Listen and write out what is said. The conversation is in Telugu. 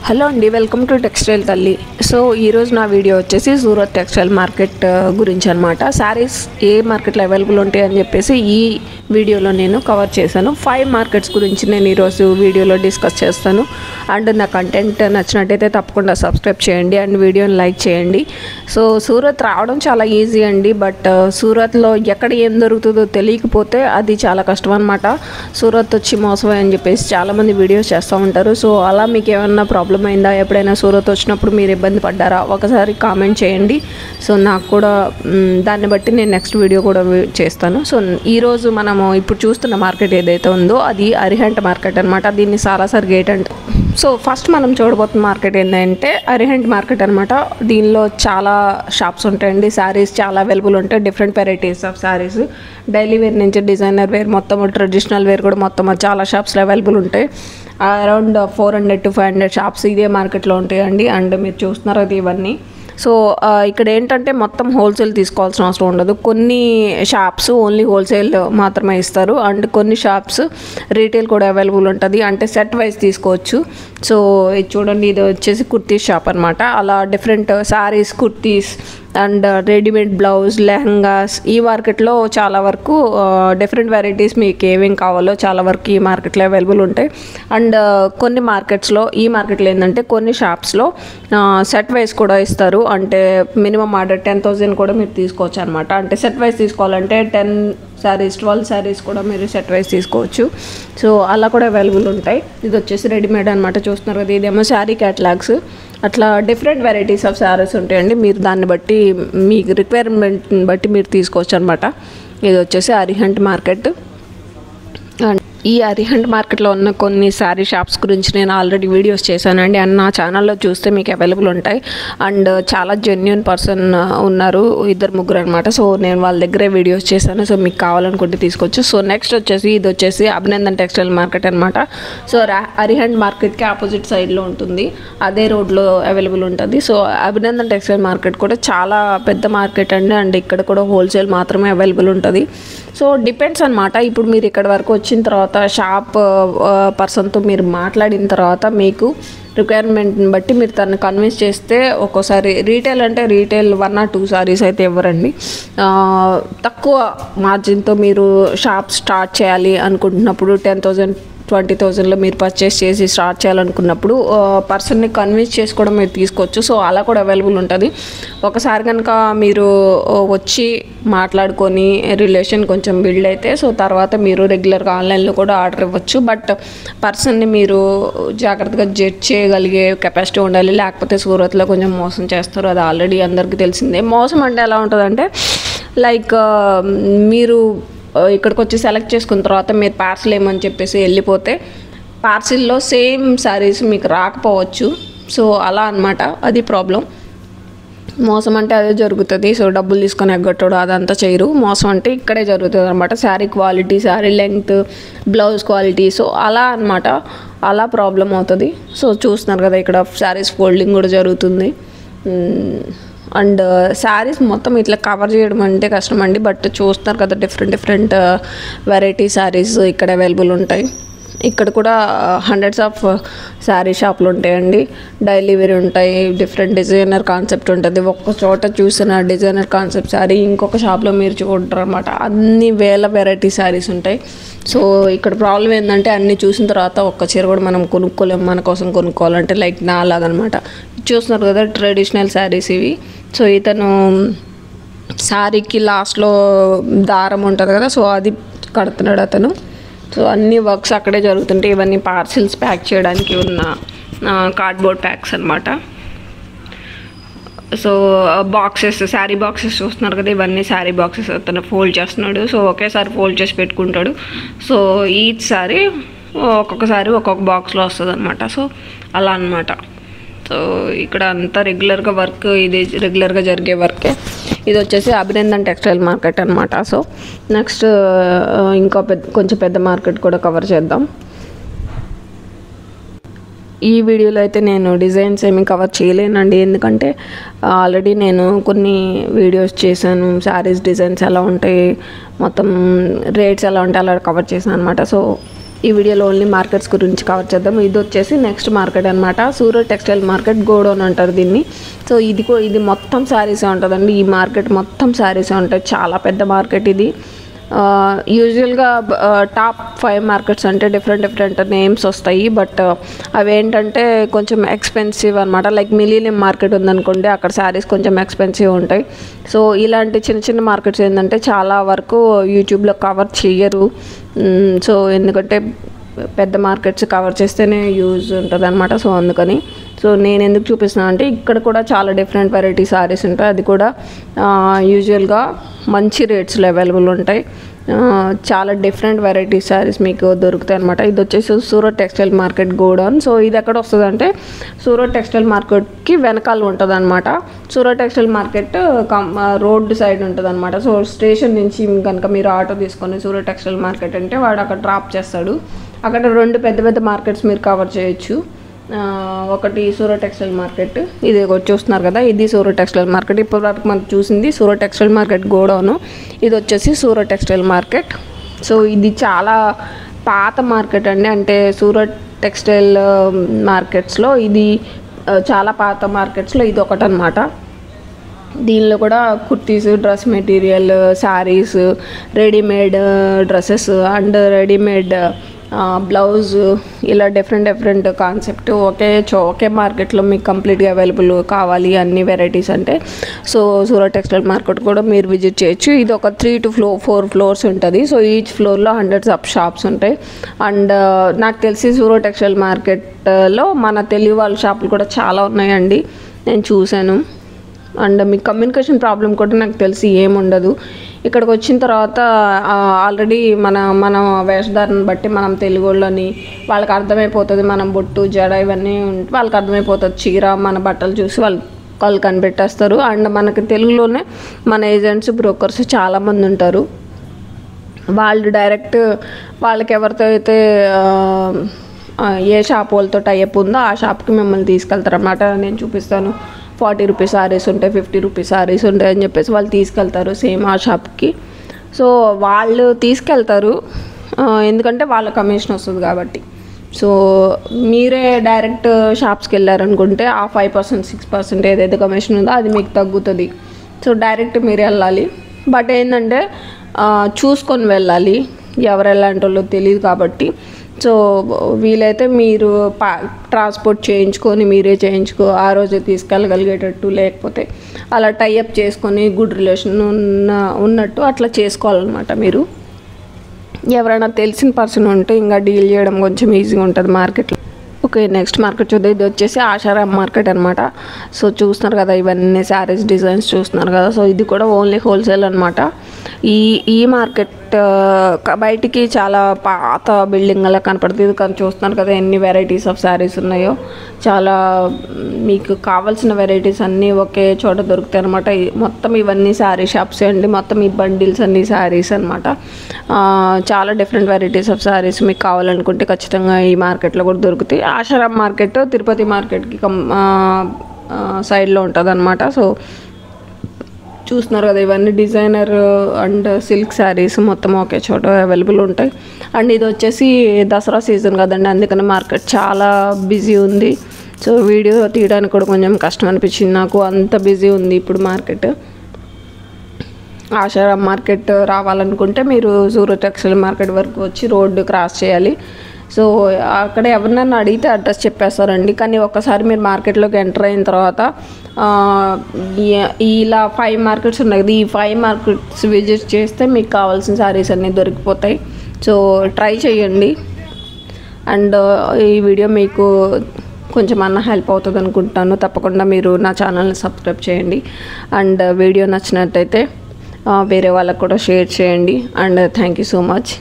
హలో అండి, వెల్కమ్ టు టెక్స్టైల్ తల్లి. సో ఈరోజు నా వీడియో వచ్చేసి సూరత్ టెక్స్టైల్ మార్కెట్ గురించి అనమాట. శారీస్ ఏ మార్కెట్లో అవైలబుల్ ఉంటాయి అని చెప్పేసి ఈ వీడియోలో నేను కవర్ చేశాను. 5 మార్కెట్స్ గురించి నేను ఈరోజు వీడియోలో డిస్కస్ చేస్తాను. అండ్ నా కంటెంట్ నచ్చినట్టయితే తప్పకుండా సబ్స్క్రైబ్ చేయండి అండ్ వీడియోని లైక్ చేయండి. సో సూరత్ రావడం చాలా ఈజీ అండి, బట్ సూరత్లో ఎక్కడ ఏం దొరుకుతుందో తెలియకపోతే అది చాలా కష్టం అనమాట. సూరత్ వచ్చి మోసమే అని చెప్పేసి చాలామంది వీడియోస్ చేస్తూ ఉంటారు. సో అలా మీకు ఏమన్నా ప్రాబ్లం అయిందా, ఎప్పుడైనా సూరత్ వచ్చినప్పుడు మీరు ఇబ్బంది పడ్డారా, ఒకసారి కామెంట్ చేయండి. సో నాకు కూడా దాన్ని బట్టి నేను నెక్స్ట్ వీడియో కూడా చేస్తాను. సో ఈరోజు మనము ఇప్పుడు చూస్తున్న మార్కెట్ ఏదైతే ఉందో అది అరిహంట్ మార్కెట్ అనమాట. దీన్ని సాలాసర్ గేట్ అంట. సో ఫస్ట్ మనం చూడబోతున్న మార్కెట్ ఏంటంటే అరిహంట్ మార్కెట్ అనమాట. దీనిలో చాలా షాప్స్ ఉంటాయండి. శారీస్ చాలా అవైలబుల్ ఉంటాయి, different varieties of saris, daily wear నుంచి డిజైనర్ వేర్ మొత్తం, ట్రెడిషనల్ వేర్ కూడా మొత్తం చాలా షాప్స్లో అవైలబుల్ ఉంటాయి. అరౌండ్ 400 to 500 షాప్స్ ఇదే మార్కెట్లో ఉంటాయండి. అండ్ మీరు చూస్తున్నారు అది ఇవన్నీ. సో ఇక్కడ ఏంటంటే మొత్తం హోల్సేల్ తీసుకోవాల్సిన అవసరం ఉండదు. కొన్ని షాప్స్ ఓన్లీ హోల్సేల్ మాత్రమే ఇస్తారు అండ్ కొన్ని షాప్స్ రీటైల్ కూడా అవైలబుల్ ఉంటుంది, అంటే సెట్ వైజ్ తీసుకోవచ్చు. సో ఇది చూడండి, ఇది వచ్చేసి కుర్తీస్ షాప్ అనమాట. అలా different saris, kurtis and readymade blouse, lehengas ఈ మార్కెట్లో చాలా వరకు డిఫరెంట్ వెరైటీస్ మీకు ఏమేమి కావాలో చాలా వరకు ఈ మార్కెట్లో అవైలబుల్ ఉంటాయి. అండ్ కొన్ని మార్కెట్స్లో, ఈ మార్కెట్లో ఏంటంటే కొన్ని షాప్స్లో సెట్ వైజ్ కూడా ఇస్తారు, అంటే మినిమం ఆర్డర్ 10,000 కూడా మీరు తీసుకోవచ్చు అనమాట. అంటే సెట్ వైజ్ తీసుకోవాలంటే 10 శారీస్, 12 శారీస్ కూడా మీరు సెట్ వైజ్ తీసుకోవచ్చు. సో అలా కూడా అవైలబుల్ ఉంటాయి. ఇది వచ్చేసి రెడీమేడ్ అనమాట, చూస్తున్నారు కదా. ఇదేమో శారీ క్యాటలాగ్స్. అట్లా డిఫరెంట్ వెరైటీస్ ఆఫ్ శారీస్ ఉంటాయండి. మీరు దాన్ని బట్టి మీకు రిక్వైర్మెంట్ని బట్టి మీరు తీసుకోవచ్చు అనమాట. ఇది వచ్చేసి అరిహంట్ మార్కెట్. అండ్ ఈ అరిహంట్ మార్కెట్లో ఉన్న కొన్ని శారీ షాప్స్ గురించి నేను ఆల్రెడీ వీడియోస్ చేశానండి. అండ్ నా ఛానల్లో చూస్తే మీకు అవైలబుల్ ఉంటాయి. అండ్ చాలా జెన్యూన్ పర్సన్ ఉన్నారు, 2-3 అనమాట. సో నేను వాళ్ళ దగ్గరే వీడియోస్ చేశాను. సో మీకు కావాలనుకుంటే తీసుకోవచ్చు. సో నెక్స్ట్ వచ్చేసి ఇది వచ్చేసి అభినందన్ టెక్స్టైల్ మార్కెట్ అనమాట. సో అరిహంట్ మార్కెట్కి ఆపోజిట్ సైడ్లో ఉంటుంది, అదే రోడ్లో అవైలబుల్ ఉంటుంది. సో అభినందన్ టెక్స్టైల్ మార్కెట్ కూడా చాలా పెద్ద మార్కెట్ అండి. అండ్ ఇక్కడ కూడా హోల్సేల్ మాత్రమే అవైలబుల్ ఉంటుంది. సో డిపెండ్స్ అనమాట. ఇప్పుడు మీరు ఇక్కడ వరకు వచ్చిన తర్వాత షాప్ పర్సన్తో మీరు మాట్లాడిన తర్వాత మీకు రిక్వైర్మెంట్ని బట్టి మీరు తను కన్విన్స్ చేస్తే, ఒక్కోసారి రీటైల్ అంటే రీటైల్ 1 or 2 సారీస్ అయితే ఇవ్వరండి. తక్కువ మార్జిన్తో మీరు షాప్ స్టార్ట్ చేయాలి అనుకుంటున్నప్పుడు 10,000 20,000లో మీరు పర్చేస్ చేసి స్టార్ట్ చేయాలనుకున్నప్పుడు పర్సన్ని కన్విన్స్ చేసుకోవడం మీరు తీసుకోవచ్చు. సో అలా కూడా అవైలబుల్ ఉంటుంది. ఒకసారి కనుక మీరు వచ్చి మాట్లాడుకొని రిలేషన్ కొంచెం బిల్డ్ అయితే, సో తర్వాత మీరు రెగ్యులర్గా ఆన్లైన్లో కూడా ఆర్డర్ ఇవ్వచ్చు. బట్ పర్సన్ని మీరు జాగ్రత్తగా జడ్జ్ చేయగలిగే కెపాసిటీ ఉండాలి, లేకపోతే సూరత్లో కొంచెం మోసం చేస్తారు. అది ఆల్రెడీ అందరికీ తెలిసిందే. మోసం అంటే ఎలా ఉంటుందంటే, లైక్ మీరు ఇక్కడికి వచ్చి సెలెక్ట్ చేసుకున్న తర్వాత మీరు పార్సిల్ ఏమని చెప్పేసి వెళ్ళిపోతే పార్సిల్లో సేమ్ శారీస్ మీకు రాకపోవచ్చు. సో అలా అనమాట, అది ప్రాబ్లం. మోసం అంటే అదే జరుగుతుంది. సో డబ్బులు తీసుకొని ఎగ్గొట్టడం అదంతా చేయరు. మోసం అంటే ఇక్కడే జరుగుతుంది అనమాట. Sari quality, sari length, blouse quality, so అలా అనమాట. అలా ప్రాబ్లం అవుతుంది. సో చూస్తున్నారు కదా, ఇక్కడ శారీస్ ఫోల్డింగ్ కూడా జరుగుతుంది. అండ్ శారీస్ మొత్తం ఇట్లా కవర్ చేయడం అంటే కష్టం అండి. బట్ చూస్తున్నారు కదా, డిఫరెంట్ వెరైటీ శారీస్ ఇక్కడ అవైలబుల్ ఉంటాయి. ఇక్కడ కూడా హండ్రెడ్స్ ఆఫ్ శారీ షాపులు ఉంటాయండి. డైలీ వేర్ ఉంటాయి, డిఫరెంట్ డిజైనర్ కాన్సెప్ట్ ఉంటుంది. ఒక్క చోట చూసిన డిజైనర్ కాన్సెప్ట్ శారీ ఇంకొక షాప్లో మీరు చూడరు అనమాట. అన్ని వేల వెరైటీ శారీస్ ఉంటాయి. సో ఇక్కడ ప్రాబ్లం ఏంటంటే, అన్నీ చూసిన తర్వాత ఒక్క చీర కూడా మనం కొనుక్కోలేము. మన కోసం కొనుక్కోవాలంటే లైక్ నా అలాగనమాట. చూస్తున్నారు కదా, ట్రెడిషనల్ శారీస్ ఇవి. సో ఇతను శారీకి లాస్ట్లో దారం ఉంటుంది కదా, సో అది కడుతున్నాడు అతను. సో అన్ని వర్క్స్ అక్కడే జరుగుతుంటాయి. ఇవన్నీ పార్సిల్స్ ప్యాక్ చేయడానికి ఉన్న కార్డ్బోర్డ్ ప్యాక్స్ అనమాట. సో బాక్సెస్, శారీ బాక్సెస్ చూస్తున్నారు కదా, ఇవన్నీ శారీ బాక్సెస్ అతను ఫోల్డ్ చేస్తున్నాడు. సో ఒకేసారి ఫోల్డ్ చేసి పెట్టుకుంటాడు. సో ఈచ్ సారీ ఒక్కొక్కసారి ఒక్కొక్క బాక్స్లో వస్తుంది అనమాట. సో అలా అనమాట. సో ఇక్కడ అంతా రెగ్యులర్గా వర్క్, ఇది రెగ్యులర్గా జరిగే వర్కే. ఇది వచ్చేసి అభినందన్ టెక్స్టైల్ మార్కెట్ అనమాట. సో నెక్స్ట్ ఇంకా కొంచెం పెద్ద మార్కెట్ కూడా కవర్ చేద్దాం. ఈ వీడియోలో అయితే నేను డిజైన్స్ ఏమీ కవర్ చేయలేనండి, ఎందుకంటే ఆల్రెడీ నేను కొన్ని వీడియోస్ చేశాను. శారీస్ డిజైన్స్ ఎలా ఉంటాయి, మొత్తం రేట్స్ ఎలా ఉంటాయి అలా కవర్ చేశాను అనమాట. సో ఈ వీడియోలో ఓన్లీ మార్కెట్స్ గురించి కవర్ చేద్దాం. ఇది వచ్చేసి నెక్స్ట్ మార్కెట్ అనమాట, సూరత్ టెక్స్టైల్ మార్కెట్, గోడౌన్ అంటారు దీన్ని. సో ఇది మొత్తం శారీసే ఉంటుందండి. ఈ మార్కెట్ మొత్తం శారీసే ఉంటాయి. చాలా పెద్ద మార్కెట్ ఇది. యూజువల్గా టాప్ 5 మార్కెట్స్ అంటే డిఫరెంట్ నేమ్స్ వస్తాయి. బట్ అవి ఏంటంటే కొంచెం ఎక్స్పెన్సివ్ అనమాట. లైక్ మిలీనియం మార్కెట్ ఉందనుకోండి, అక్కడ శారీస్ కొంచెం ఎక్స్పెన్సివ్ ఉంటాయి. సో ఇలాంటి చిన్న మార్కెట్స్ ఏంటంటే చాలా వరకు యూట్యూబ్లో కవర్ చేయరు. సో ఎందుకంటే పెద్ద మార్కెట్స్ కవర్ చేస్తేనే యూజ్ ఉంటుంది అనమాట. సో అందుకని నేను ఎందుకు చూపిస్తున్నాను అంటే ఇక్కడ కూడా చాలా డిఫరెంట్ వెరైటీ శారీస్ ఉంటాయి. అది కూడా యూజువల్గా మంచి రేట్స్లో అవైలబుల్ ఉంటాయి. చాలా డిఫరెంట్ వెరైటీ శారీస్ మీకు దొరుకుతాయి అనమాట. ఇది వచ్చేసి Surat textile market godown. So ఇది ఎక్కడ వస్తుంది అంటే సూరత్ టెక్స్టైల్ మార్కెట్కి వెనకాల ఉంటుంది అనమాట. Surat textile market road side ఉంటుంది అనమాట. సో స్టేషన్ నుంచి కనుక మీరు ఆటో తీసుకొని సూరత్ టెక్స్టైల్ మార్కెట్ అంటే వాడు అక్కడ డ్రాప్ చేస్తాడు. అక్కడ 2 పెద్ద మార్కెట్స్ మీరు కవర్ చేయొచ్చు. ఒకటి సూరత్ టెక్స్టైల్ మార్కెట్, ఇది చూస్తున్నారు కదా, ఇది సూరత్ టెక్స్టైల్ మార్కెట్. ఇప్పటివరకు మనం చూసింది సూరత్ టెక్స్టైల్ మార్కెట్ గోడౌను. ఇది వచ్చేసి సూరత్ టెక్స్టైల్ మార్కెట్. సో ఇది చాలా పాత మార్కెట్ అండి. అంటే సూరత్ టెక్స్టైల్ మార్కెట్స్లో ఇది చాలా పాత మార్కెట్స్లో ఇది ఒకటి అనమాట. దీనిలో కూడా kurtis, dress material, saris, readymade dresses and readymade blouse, ఇలా డిఫరెంట్ కాన్సెప్ట్ ఒకే మార్కెట్లో మీకు కంప్లీట్గా అవైలబుల్ కావాలి అన్ని వెరైటీస్ అంటే సో సూరత్ టెక్స్టైల్ మార్కెట్ కూడా మీరు విజిట్ చేయొచ్చు. ఇది ఒక 3 to 4 ఫ్లోర్స్ ఉంటుంది. సో ఈచ్ ఫ్లోర్లో హండ్రెడ్స్ ఆఫ్ షాప్స్ ఉంటాయి. అండ్ నాకు తెలిసి సూరత్ టెక్స్టైల్ మార్కెట్లో మన తెలుగు వాళ్ళ షాపులు కూడా చాలా ఉన్నాయండి, నేను చూశాను. అండ్ మీకు కమ్యూనికేషన్ ప్రాబ్లం కూడా నాకు తెలిసి ఏముండదు. ఇక్కడికి వచ్చిన తర్వాత ఆల్రెడీ మన వేషధారణ బట్టి మనం తెలుగు వాళ్ళని వాళ్ళకి అర్థమైపోతుంది. మనం బొట్టు, జడ ఇవన్నీ వాళ్ళకి అర్థమైపోతుంది. చీర, మన బట్టలు చూసి వాళ్ళు కనిపెట్టేస్తారు. అండ్ మనకి తెలుగులోనే మన ఏజెంట్స్, బ్రోకర్స్ చాలామంది ఉంటారు. వాళ్ళు డైరెక్ట్ వాళ్ళకి ఎవరితో అయితే ఏ షాప్ వాళ్ళతో టైఅప్ ఉందో ఆ షాప్కి మిమ్మల్ని తీసుకెళ్తారు అన్నమాట. నేను చూపిస్తాను. 40 రూపీస్ శారీస్ ఉంటాయి, 50 రూపీస్ శారీస్ ఉంటాయి అని చెప్పేసి వాళ్ళు తీసుకెళ్తారు సేమ్ ఆ షాప్కి. సో వాళ్ళు తీసుకెళ్తారు ఎందుకంటే వాళ్ళ కమిషన్ వస్తుంది కాబట్టి. సో మీరే డైరెక్ట్ షాప్స్కి వెళ్ళారనుకుంటే ఆ 5%, 6% ఏదైతే కమిషన్ ఉందో అది మీకు తగ్గుతుంది. సో డైరెక్ట్ మీరే వెళ్ళాలి. బట్ ఏంటంటే చూసుకొని వెళ్ళాలి, ఎవరు ఎలాంటి వాళ్ళో తెలియదు కాబట్టి. సో వీలైతే మీరు ట్రాన్స్పోర్ట్ చేయించుకొని మీరే ఆ రోజే తీసుకెళ్ళగలిగేటట్టు, లేకపోతే అలా టైఅప్ చేసుకొని గుడ్ రిలేషన్ ఉన్నట్టు అట్లా చేసుకోవాలన్నమాట. మీరు ఎవరైనా తెలిసిన పర్సన్ ఉంటే ఇంకా డీల్ చేయడం కొంచెం ఈజీగా ఉంటుంది మార్కెట్లో. ఓకే, నెక్స్ట్ మార్కెట్ చూద్దాం. ఇది వచ్చేసి ఆషారామ్ మార్కెట్ అనమాట. సో చూస్తున్నారు కదా, ఇవన్నీ శారీస్ డిజైన్స్ చూస్తున్నారు కదా. సో ఇది కూడా ఓన్లీ హోల్సేల్ అనమాట. ఈ మార్కెట్ బయటికి చాలా పాత బిల్డింగ్ అలా కనపడుతుంది, కానీ చూస్తున్నారు కదా ఎన్ని వెరైటీస్ ఆఫ్ శారీస్ ఉన్నాయో. చాలా మీకు కావాల్సిన వెరైటీస్ అన్నీ ఒకే చోట దొరుకుతాయి అనమాట. మొత్తం ఇవన్నీ శారీ షాప్సే అండి. మొత్తం ఈ బండిల్స్ అన్ని శారీస్ అనమాట. చాలా డిఫరెంట్ వెరైటీస్ ఆఫ్ శారీస్ మీకు కావాలనుకుంటే ఖచ్చితంగా ఈ మార్కెట్లో కూడా దొరుకుతాయి. ఆషారామ్ మార్కెట్ తిరుపతి మార్కెట్కి సైడ్లో ఉంటుంది అనమాట. సో చూస్తున్నారు కదా, ఇవన్నీ డిజైనర్ అండ్ సిల్క్ శారీస్ మొత్తం ఒకే చోట అవైలబుల్ ఉంటాయి. అండ్ ఇది వచ్చేసి దసరా సీజన్ కదండి, అందుకని మార్కెట్ చాలా బిజీ ఉంది. సో వీడియో తీయడానికి కూడా కొంచెం కష్టం అనిపించింది నాకు, అంత బిజీ ఉంది ఇప్పుడు మార్కెట్. ఆషారామ్ మార్కెట్ రావాలనుకుంటే మీరు సూరత్ టెక్స్టైల్ మార్కెట్ వరకు వచ్చి రోడ్డు క్రాస్ చేయాలి. సో అక్కడ ఎవరినైనా అడిగితే అడ్రస్ చెప్పేస్తారండి. కానీ ఒక్కసారి మీరు మార్కెట్లోకి ఎంటర్ అయిన తర్వాత ఇలా 5 మార్కెట్స్ ఉన్నాయి కదా, ఈ 5 మార్కెట్స్ విజిట్ చేస్తే మీకు కావాల్సిన శారీస్ అన్నీ దొరికిపోతాయి. సో ట్రై చేయండి. అండ్ ఈ వీడియో మీకు కొంచెం హెల్ప్ అవుతుంది అనుకుంటున్నాను. తప్పకుండా మీరు నా ఛానల్ని సబ్స్క్రైబ్ చేయండి. అండ్ వీడియో నచ్చినట్టయితే వేరే వాళ్ళకు కూడా షేర్ చేయండి. And thank you so much.